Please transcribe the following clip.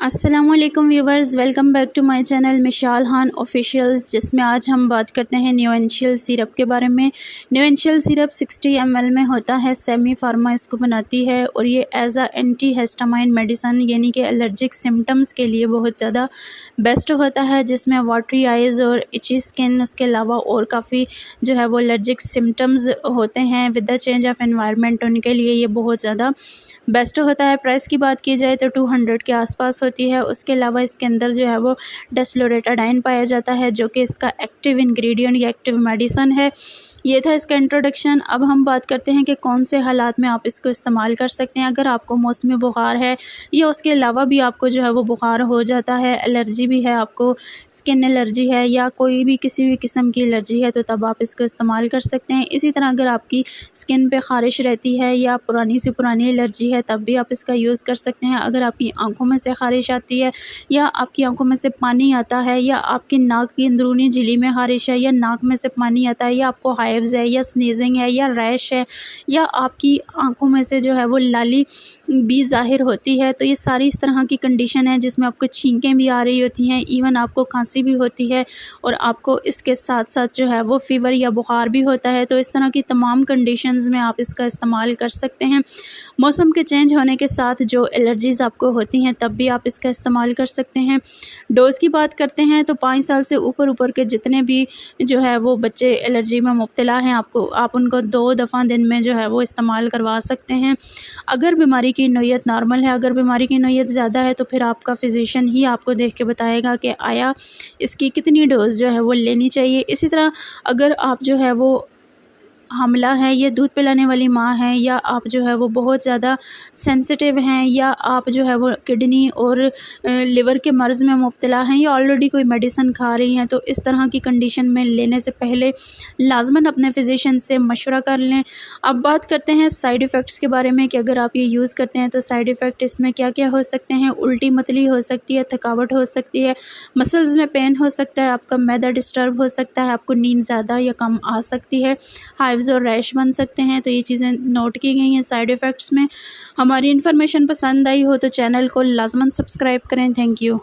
अस्सलामुअलैकुम viewers, welcome back to my channel Mishal Khan officials, जिसमें आज हम बात करते हैं न्यूएंशियल सिरप के बारे में। न्यूएंशियल सिरप 60 ml में होता है। सेमी फार्मा इसको बनाती है और ये as a antihistamine medicine यानी कि एलर्जिक सिम्टम्स के लिए बहुत ज़्यादा बेस्ट होता है, जिसमें वाटरी आइज़ और इची स्किन, उसके अलावा और काफ़ी जो है वो एलर्जिक सिम्टम्स होते हैं with the change of environment, उनके लिए ये बहुत ज़्यादा बेस्ट होता है। प्राइस की बात की जाए तो 200 के आसपास होती है। उसके अलावा इसके अंदर जो है वो डेस्लोरेटाडाइन पाया जाता है, जो कि इसका एक्टिव इंग्रेडिएंट या एक्टिव मेडिसन है। ये था इसका इंट्रोडक्शन। अब हम बात करते हैं कि कौन से हालात में आप इसको इस्तेमाल कर सकते हैं। अगर आपको मौसमी बुखार है या उसके अलावा भी आपको जो है वो बुखार हो जाता है, एलर्जी भी है, आपको स्किन एलर्जी है या कोई भी किसी भी किस्म की एलर्जी है, तो तब आप इसको इस्तेमाल कर सकते हैं। इसी तरह अगर आपकी स्किन पे ख़ारिश रहती है या पुरानी से पुरानी एलर्जी है, तब भी आप इसका यूज़ कर सकते हैं। अगर आपकी आंखों में से ख़ारिश आती है या आपकी आंखों में से पानी आता है या आपकी नाक की अंदरूनी झिल्ली में ख़ारिश है या नाक में से पानी आता है या आपको हाइव्स है या स्नीजिंग है या रैश है या आपकी आंखों में से जो है वो लाली भी ज़ाहिर होती है, तो ये सारी इस तरह की कंडीशन है जिसमें आपको छींकें भी आ रही होती हैं, इवन आपको खांसी भी होती है और आपको इसके साथ साथ जो है वो फ़ीवर या बुखार भी होता है। तो इस तरह की तमाम कंडीशंस में आप इसका इस्तेमाल कर सकते हैं। मौसम के चेंज होने के साथ जो एलर्जीज़ आपको होती हैं, तब भी आप इसका इस्तेमाल कर सकते हैं। डोज़ की बात करते हैं तो 5 साल से ऊपर के जितने भी जो है वो बच्चे एलर्जी में मुब्तला हैं, आप उनको 2 दफ़ा दिन में जो है वो इस्तेमाल करवा सकते हैं। अगर बीमारी की नोयत नॉर्मल है, अगर बीमारी की नोयत ज़्यादा है, तो फिर आपका फ़िज़िशियन ही आपको देख के बताएगा कि आया इसकी कितनी डोज़ जो है वो लेनी चाहिए। इसी तरह अगर आप जो है वो हामिला है या दूध पिलाने वाली माँ है या आप जो है वो बहुत ज़्यादा सेंसिटिव हैं या आप जो है वो किडनी और लिवर के मर्ज़ में मुब्तला हैं या ऑलरेडी कोई मेडिसिन खा रही हैं, तो इस तरह की कंडीशन में लेने से पहले लाज़मन अपने फ़िज़िशियन से मशवरा कर लें। अब बात करते हैं साइड इफ़ेक्ट्स के बारे में कि अगर आप ये यूज़ करते हैं तो साइड इफ़ेक्ट इसमें क्या क्या हो सकते हैं। उल्टी मतली हो सकती है, थकावट हो सकती है, मसल्स में पेन हो सकता है, आपका मैदा डिस्टर्ब हो सकता है, आपको नींद ज़्यादा या कम आ सकती है, और रैश बन सकते हैं। तो ये चीज़ें नोट की गई हैं साइड इफ़ेक्ट्स में। हमारी इन्फॉर्मेशन पसंद आई हो तो चैनल को लाज़मन सब्सक्राइब करें। Thank you.